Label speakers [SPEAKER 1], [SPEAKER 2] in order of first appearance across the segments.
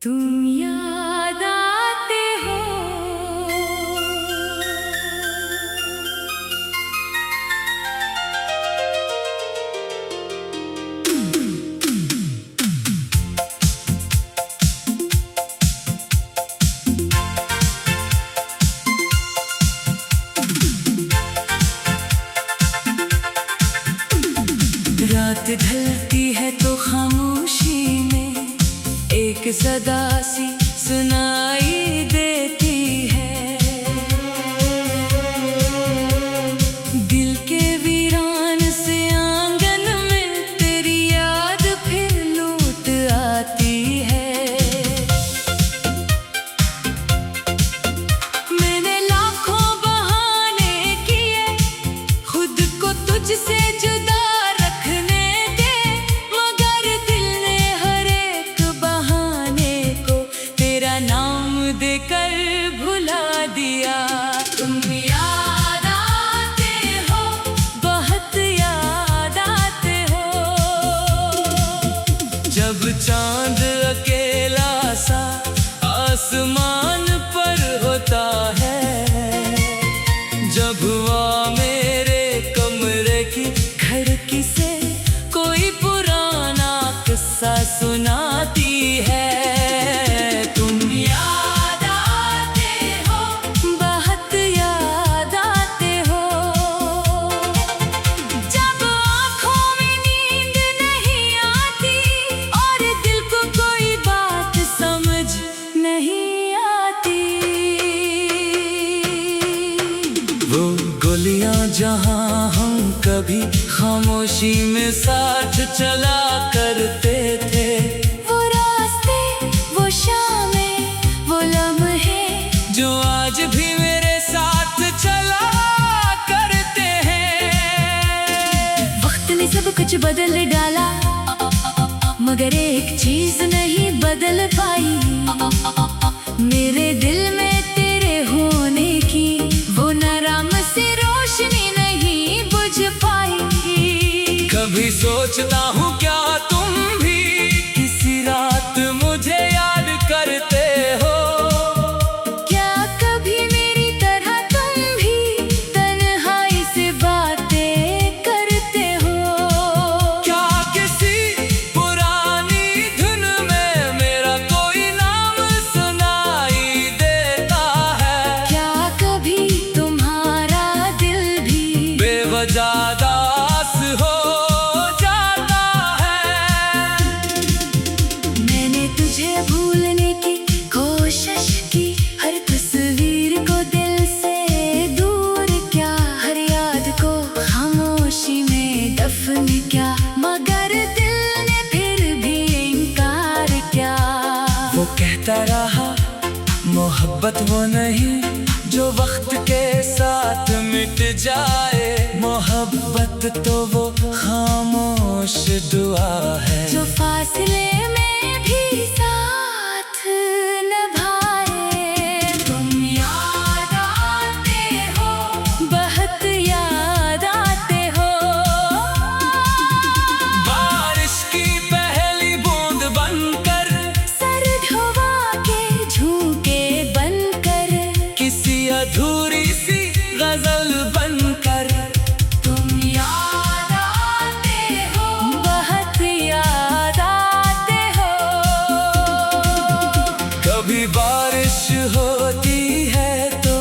[SPEAKER 1] तुम याद आते हो। रात ढलती है तो खामोशी में एक सदा सी सुनाई देती है। दिल के वीरान से आंगन में तेरी याद फिर लौट आती है। मैंने लाखों बहाने किए खुद को तुझसे जुदा रखने दे, मगर दिल ने हर एक बहाने को तेरा नाम देकर भुला दिया। तुम याद आते हो, बहुत याद आते हो। जब चांद अकेला सा आसमान पर होता है, जब हुआ मेरे कमरे की खिड़की से कोई पुराना किस्सा सुनाती है। तुम याद आते हो, बहुत याद आते हो। जब आँखों में नींद नहीं आती और दिल को कोई बात समझ नहीं आती। वो गलियां जहां हम कभी खामोशी में साथ चला करते थे, वो रास्ते, वो शामें, वो लम्हे जो आज भी मेरे साथ चला करते हैं। वक्त ने सब कुछ बदल डाला मगर एक चीज नहीं बदल पाई। मेरे दिल में तेरे होने की वो नरम सी रोशनी नहीं बुझ पाई। कभी सोचता हूँ क्या तुम भी किसी रात मुझे याद करते हो। क्या कभी मेरी तरह तुम भी तन्हाई से बातें करते हो। क्या किसी पुरानी धुन में मेरा कोई नाम सुनाई देता है। क्या कभी तुम्हारा दिल भी बेवजह दास हो जाता है। मैंने तुझे भूलने की कोशिश की, हर तस्वीर को दिल से दूर किया, हर याद को खामोशी में दफन किया, मगर दिल ने फिर भी इनकार किया। वो कहता रहा मोहब्बत वो नहीं जो वक्त के साथ मिट जाए, मोहब्बत तो वो खामोश दुआ है जो फासले में भी साथ निभाए। तुम याद आते हो, बहुत याद आते हो। बारिश की पहली बूंद बनकर, सर्द हवा के झोंके बनकर, किसी अधूरी सी गजल बनकर, तुम याद आते हो, बहुत याद आते हो। कभी बारिश होती है तो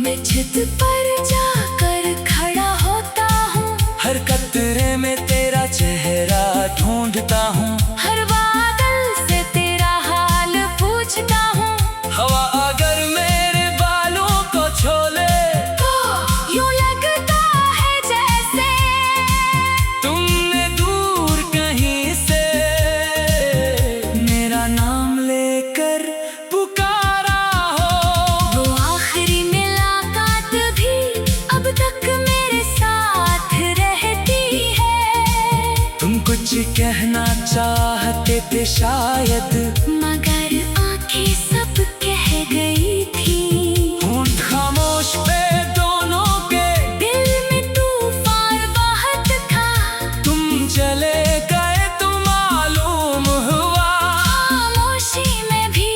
[SPEAKER 1] मैं छत पर जाकर खड़ा होता हूँ, हर कतरे में तेरा चेहरा ढूंढता हूँ, हर बादल से तेरा हाल पूछता हूँ। हवा अगर मेरे बालों को छोले तो यूं लगता है जैसे तुमने दूर कहीं से मेरा नाम लेकर पुकारा हो। वो आखिरी मुलाकात भी अब तक मेरे साथ रहती है। तुम कुछ कहना चाहते थे शायद, मगर आंखें सब कह गई थी। होंठ खामोश पे दोनों के दिल में तूफान बहत था। तुम चले गए तो मालूम हुआ खामोशी में भी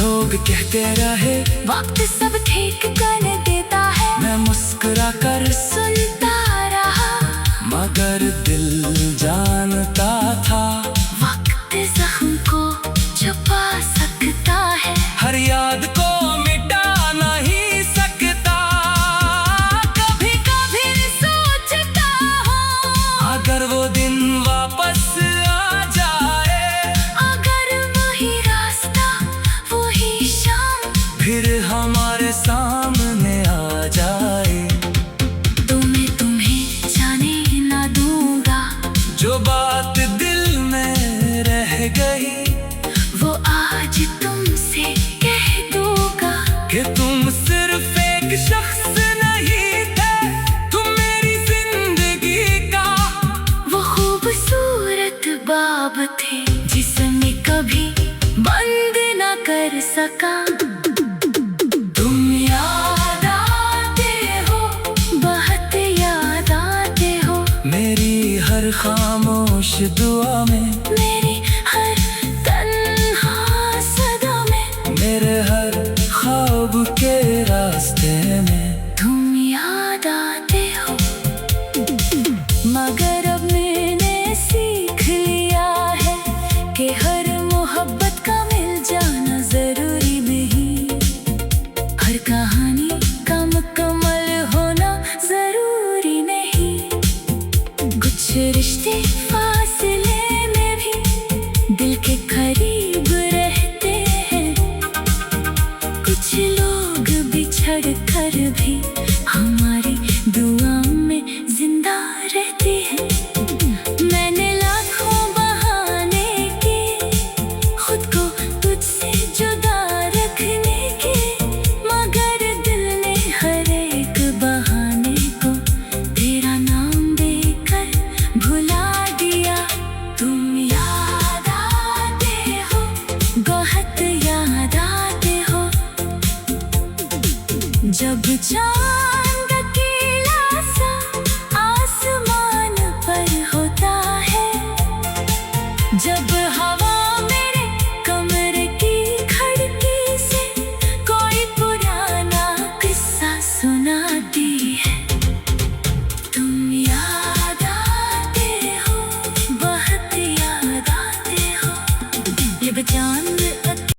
[SPEAKER 1] लोग कहते रहे
[SPEAKER 2] वक्त सब ठीक कर देता है,
[SPEAKER 1] मैं मुस्कुरा कर
[SPEAKER 2] सुनता रहा।
[SPEAKER 1] मगर दिल जानता था
[SPEAKER 2] वक्त जख्म को छुपा सकता है,
[SPEAKER 1] हर याद को मिटा नहीं सकता।
[SPEAKER 2] कभी कभी सोचता हूँ
[SPEAKER 1] अगर वो दिन वापस आ जाए,
[SPEAKER 2] अगर वही रास्ता वही शाम
[SPEAKER 1] फिर हमारे सामने आ जाए,
[SPEAKER 2] तो मैं तुम्हें जाने ना दूंगा।
[SPEAKER 1] जो बात दिल में रह गई
[SPEAKER 2] वो आज तुमसे कह दूंगा
[SPEAKER 1] कि तुम सिर्फ एक शख्स नहीं थे, तुम मेरी जिंदगी का
[SPEAKER 2] वो खूबसूरत बाब थे जिसने कभी बंद ना कर सका। तुम याद आते हो, बहुत याद आते हो,
[SPEAKER 1] मेरी हर खामोश दुआ में,
[SPEAKER 2] मेरी हर तन्हा सदा में,
[SPEAKER 1] मेरे हर ख्वाब के रास्ते में।
[SPEAKER 2] तुम याद आते हो। मगर अब मैंने सीख लिया है कि हर मोहब्बत का मिल जाना जरूरी नहीं, हर कहानी का मुकम्मल होना जरूरी नहीं। कुछ रिश्ते फासले में भी दिल के करीब रहते हैं, कुछ लोग बिछड़ कर भी हमारी दुआ में जिंदा रहते हैं। मैंने लाखों बहाने किए खुद को तुझसे जुदा रखने के, मगर दिल ने हर एक बहाने को तेरा नाम देकर भुला दिया। तुम याद आते हो, बहुत याद आते हो, जब चाह